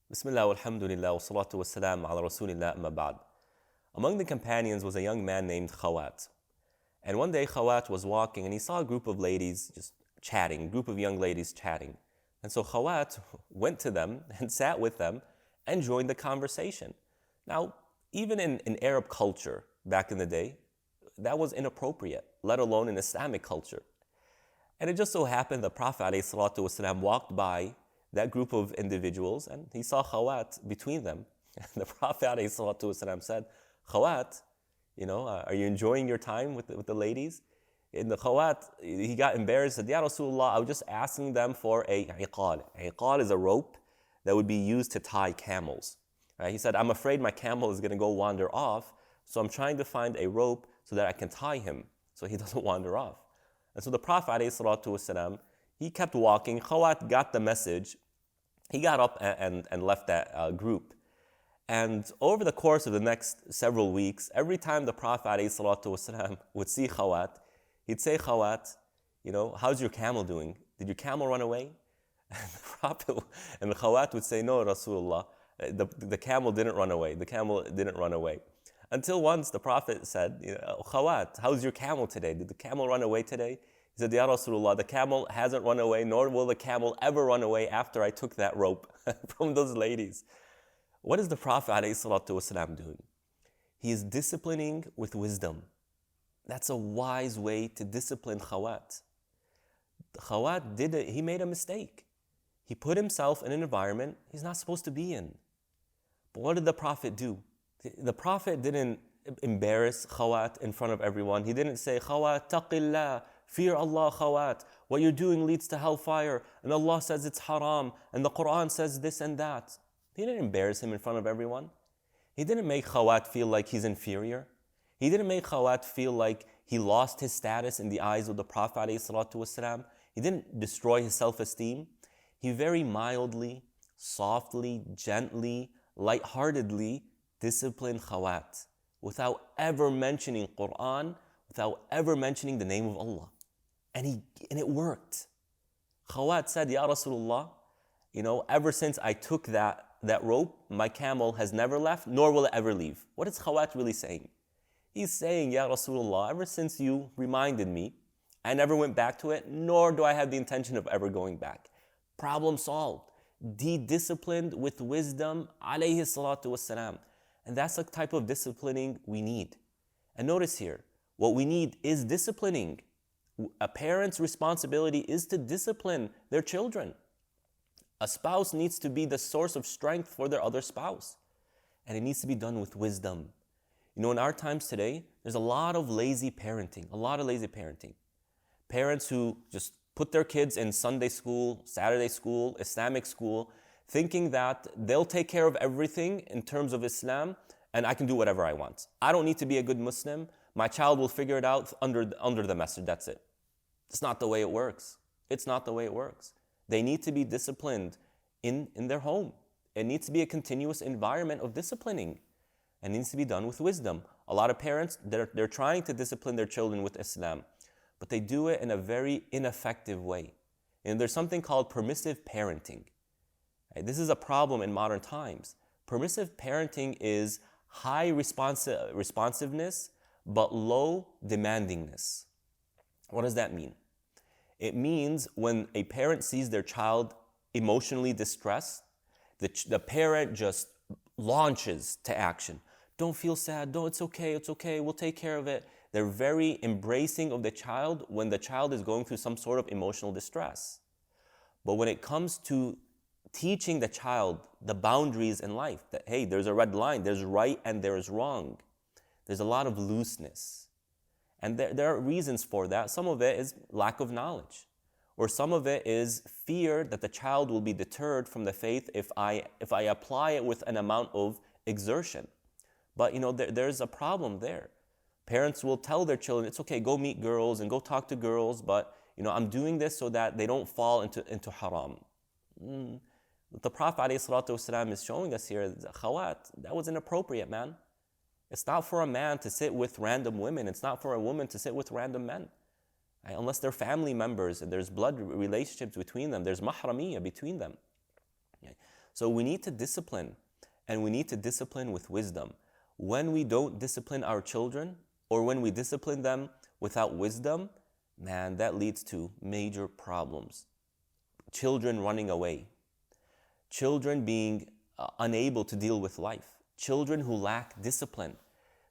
Bismillah, alhamdulillah, wa salatu wa salam ala rasulillah, amma ba'd. Among the companions was a young man named Khawat. And one day Khawat was walking and he saw a group of ladies just chatting, a group of young ladies chatting. And so Khawat went to them and sat with them and joined the conversation. Now, even in Arab culture back in the day, that was inappropriate, let alone in Islamic culture. And it just so happened the Prophet ﷺ walked by that group of individuals and he saw Khawat between them. And the Prophet ﷺ said, Khawat, are you enjoying your time with the ladies? In the Khawat, he got embarrassed, said, Ya Rasulullah, I was just asking them for a iqal. Iqal is a rope that would be used to tie camels. Right? He said, I'm afraid my camel is going to go wander off, so I'm trying to find a rope so that I can tie him so he doesn't wander off. And so the Prophet ﷺ, he kept walking. Khawat got the message. He got up and left that group. And over the course of the next several weeks, every time the Prophet ﷺ would see Khawat, he'd say, Khawat, how's your camel doing? Did your camel run away? And the Khawat would say, no, Rasulullah, the camel didn't run away. The camel didn't run away. Until once the Prophet said, Khawat, how's your camel today? Did the camel run away today? He said, Ya Rasulullah, the camel hasn't run away, nor will the camel ever run away after I took that rope from those ladies. What is the Prophet ﷺ doing? He is disciplining with wisdom. That's a wise way to discipline Khawat. Khawat he made a mistake. He put himself in an environment he's not supposed to be in. But what did the Prophet do? The Prophet didn't embarrass Khawat in front of everyone. He didn't say, Khawat, taqillah, fear Allah, Khawat. What you're doing leads to hellfire, and Allah says it's haram, and the Quran says this and that. He didn't embarrass him in front of everyone. He didn't make Khawat feel like he's inferior. He didn't make Khawat feel like he lost his status in the eyes of the Prophet ﷺ. He didn't destroy his self-esteem. He very mildly, softly, gently, lightheartedly disciplined Khawat without ever mentioning Quran, without ever mentioning the name of Allah. And it worked. Khawat said, Ya Rasulullah, ever since I took that rope, my camel has never left, nor will it ever leave. What is Khawat really saying? He's saying, Ya Rasulullah, ever since you reminded me, I never went back to it, nor do I have the intention of ever going back. Problem solved. De-disciplined with wisdom, alayhi salatu wassalam. And that's the type of disciplining we need. And notice here, what we need is disciplining. A parent's responsibility is to discipline their children. A spouse needs to be the source of strength for their other spouse. And it needs to be done with wisdom. In our times today, there's a lot of lazy parenting, Parents who just put their kids in Sunday school, Saturday school, Islamic school, thinking that they'll take care of everything in terms of Islam and I can do whatever I want. I don't need to be a good Muslim. My child will figure it out under the message, that's it. It's not the way it works. It's not the way it works. They need to be disciplined in their home. It needs to be a continuous environment of disciplining. And it needs to be done with wisdom. A lot of parents, they're trying to discipline their children with Islam, but they do it in a very ineffective way. And there's something called permissive parenting. This is a problem in modern times. Permissive parenting is high responsiveness, but low demandingness. What does that mean? It means when a parent sees their child emotionally distressed, the parent just launches to action. Don't feel sad, it's okay, we'll take care of it. They're very embracing of the child when the child is going through some sort of emotional distress. But when it comes to teaching the child the boundaries in life, that hey, there's a red line, there's right and there's wrong, there's a lot of looseness. And there are reasons for that. Some of it is lack of knowledge, or some of it is fear that the child will be deterred from the faith if I apply it with an amount of exertion. But there's a problem there. Parents will tell their children, it's okay, go meet girls and go talk to girls, but I'm doing this so that they don't fall into haram. The Prophet ﷺ is showing us here, Khawat, that was inappropriate, man. It's not for a man to sit with random women. It's not for a woman to sit with random men. Unless they're family members and there's blood relationships between them, there's mahramiyya between them. So we need to discipline, and we need to discipline with wisdom. When we don't discipline our children, or when we discipline them without wisdom, man, that leads to major problems. Children running away, children being unable to deal with life, children who lack discipline,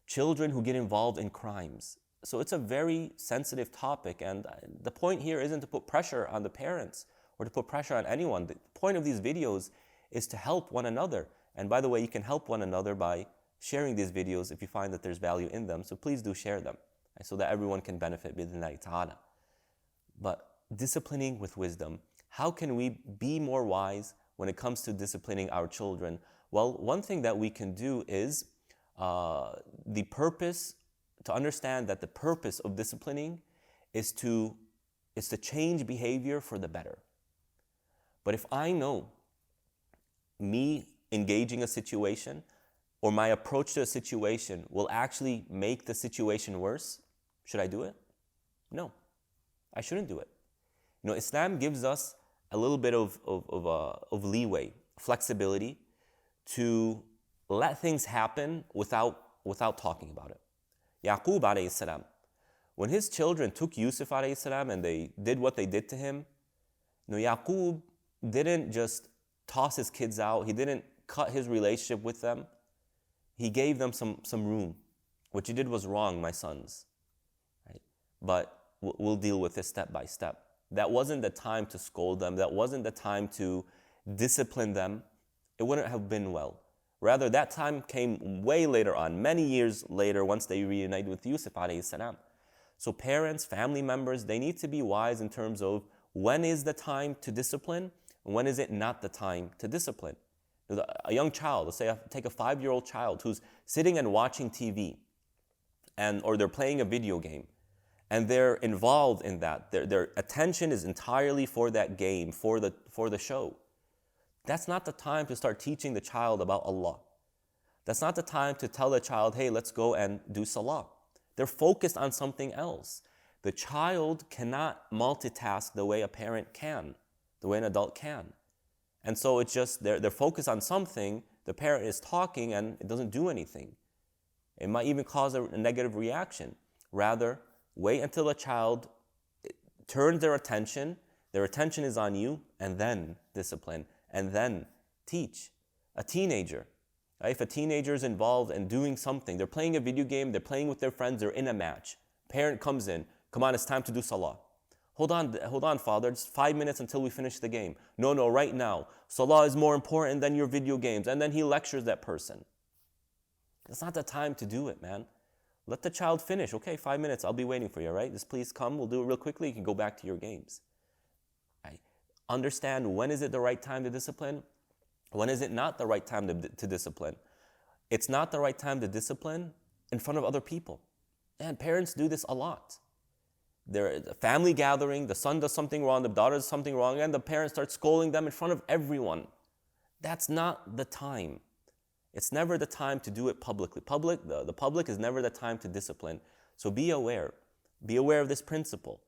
children who get involved in crimes. So it's a very sensitive topic, and the point here isn't to put pressure on the parents or to put pressure on anyone. The point of these videos is to help one another. And by the way, you can help one another by sharing these videos if you find that there's value in them. So please do share them, right, so that everyone can benefit bi'idhnillahi ta'ala. But disciplining with wisdom, how can we be more wise when it comes to disciplining our children? Well, one thing that we can do is to understand that the purpose of disciplining is to change behavior for the better. But if I know me engaging a situation or my approach to a situation will actually make the situation worse, should I do it? No, I shouldn't do it. Islam gives us a little bit of leeway, flexibility to let things happen without talking about it. Yaqub alayhi salam, when his children took Yusuf alayhi salam and they did what they did to him, Yaqub didn't just toss his kids out. He didn't cut his relationship with them. He gave them some room. What you did was wrong, my sons. Right? But we'll deal with this step by step. That wasn't the time to scold them. That wasn't the time to discipline them. It wouldn't have been well. Rather, that time came way later on, many years later, once they reunited with Yusuf alayhi salam. So parents, family members, they need to be wise in terms of when is the time to discipline and when is it not the time to discipline. A young child, let's say take a 5-year-old child who's sitting and watching TV, or they're playing a video game, and they're involved in that. Their attention is entirely for that game, for the show. That's not the time to start teaching the child about Allah. That's not the time to tell the child, hey, let's go and do salah. They're focused on something else. The child cannot multitask the way a parent can, the way an adult can. And so it's just, they're focused on something, the parent is talking and it doesn't do anything. It might even cause a negative reaction. Rather, wait until a child turns their attention is on you, and then discipline, and then teach. A teenager, right? If a teenager is involved in doing something, they're playing a video game, they're playing with their friends, they're in a match. Parent comes in, come on, it's time to do salah. Hold on, father, just 5 minutes until we finish the game. No, right now. Salah is more important than your video games. And then he lectures that person. It's not the time to do it, man. Let the child finish. Okay, 5 minutes, I'll be waiting for you, right? Just please come, we'll do it real quickly, you can go back to your games. Right? Understand when is it the right time to discipline, when is it not the right time to discipline. It's not the right time to discipline in front of other people. And parents do this a lot. They're at a family gathering, the son does something wrong, the daughter does something wrong, and the parents start scolding them in front of everyone. That's not the time. It's never the time to do it publicly. The public is never the time to discipline. So be aware. Be aware of this principle.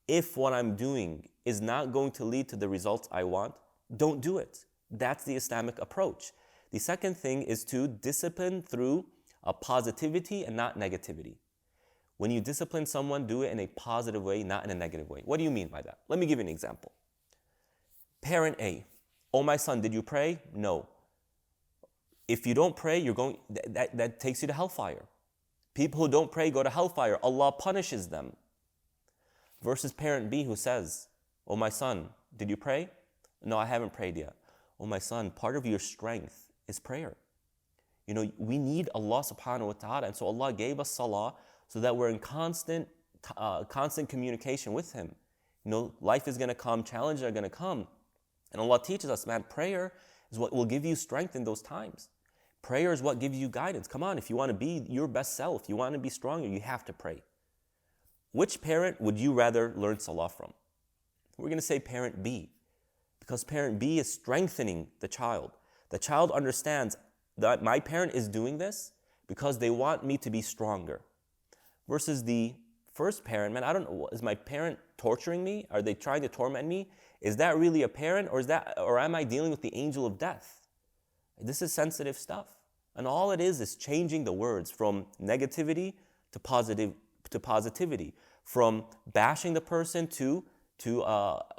If what I'm doing is not going to lead to the results I want, don't do it. That's the Islamic approach. The second thing is to discipline through a positivity and not negativity. When you discipline someone, do it in a positive way, not in a negative way. What do you mean by that? Let me give you an example. Parent A, oh my son, did you pray? No. If you don't pray, that takes you to hellfire. People who don't pray go to hellfire. Allah punishes them. Versus parent B who says, oh my son, did you pray? No, I haven't prayed yet. Oh my son, part of your strength is prayer. We need Allah subhanahu wa ta'ala, and so Allah gave us salah so that we're in constant communication with Him. Life is going to come, challenges are going to come. And Allah teaches us, man, prayer is what will give you strength in those times. Prayer is what gives you guidance. Come on, if you want to be your best self, you want to be stronger, you have to pray. Which parent would you rather learn salah from? We're going to say parent B, because parent B is strengthening the child. The child understands that my parent is doing this because they want me to be stronger. Versus the first parent, man, I don't know, is my parent torturing me? Are they trying to torment me? Is that really a parent, or am I dealing with the angel of death? This is sensitive stuff. And all it is changing the words from negativity to positivity, from bashing the person to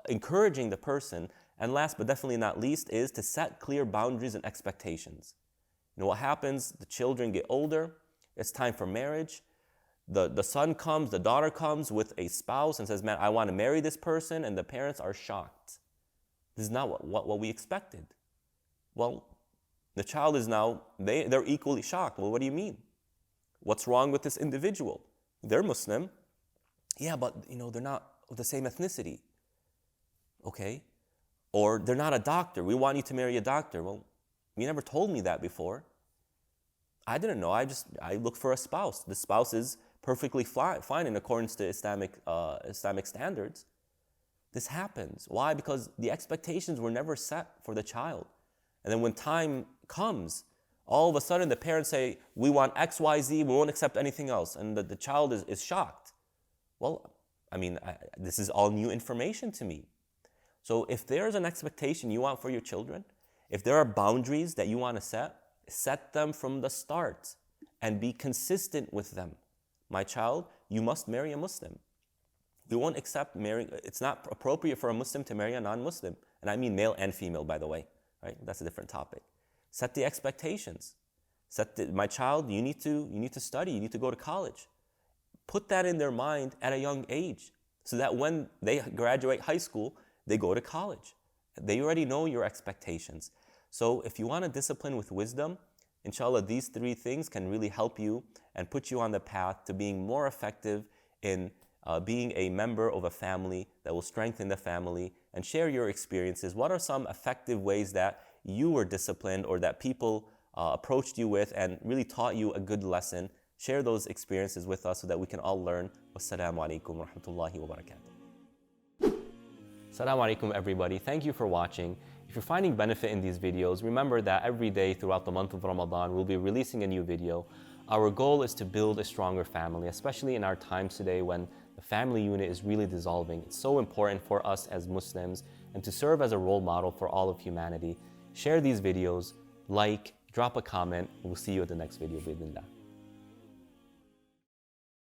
encouraging the person. And last but definitely not least is to set clear boundaries and expectations. You know what happens? The children get older. It's time for marriage. The son comes, the daughter comes with a spouse and says, man, I want to marry this person. And the parents are shocked. This is not what we expected. Well, the child is now, they're equally shocked. Well, what do you mean? What's wrong with this individual? They're Muslim. Yeah, but they're not of the same ethnicity. Okay. Or they're not a doctor. We want you to marry a doctor. Well, you never told me that before. I didn't know. I looked for a spouse. The spouse is perfectly fine in accordance to Islamic standards. This happens. Why? Because the expectations were never set for the child. And then when time comes, all of a sudden the parents say, we want X, Y, Z, we won't accept anything else. And the child is shocked. Well, this is all new information to me. So if there's an expectation you want for your children, if there are boundaries that you want to set them from the start and be consistent with them. My child, you must marry a Muslim. We won't accept marrying. It's not appropriate for a Muslim to marry a non-Muslim. And I mean male and female, by the way. Right? That's a different topic. Set the expectations. My child, you need to study. You need to go to college. Put that in their mind at a young age so that when they graduate high school, they go to college. They already know your expectations. So if you want to discipline with wisdom, inshallah, these 3 things can really help you and put you on the path to being more effective in being a member of a family that will strengthen the family, and share your experiences. What are some effective ways that you were disciplined or that people approached you with and really taught you a good lesson? Share those experiences with us so that we can all learn. Wassalamu alaikum wa rahmatullahi wa barakatuh. Assalamu alaikum everybody. Thank you for watching. If you're finding benefit in these videos, remember that every day throughout the month of Ramadan, we'll be releasing a new video. Our goal is to build a stronger family, especially in our times today when the family unit is really dissolving. It's so important for us as Muslims and to serve as a role model for all of humanity. Share these videos, like, drop a comment, and we'll see you at the next video. Bismillah.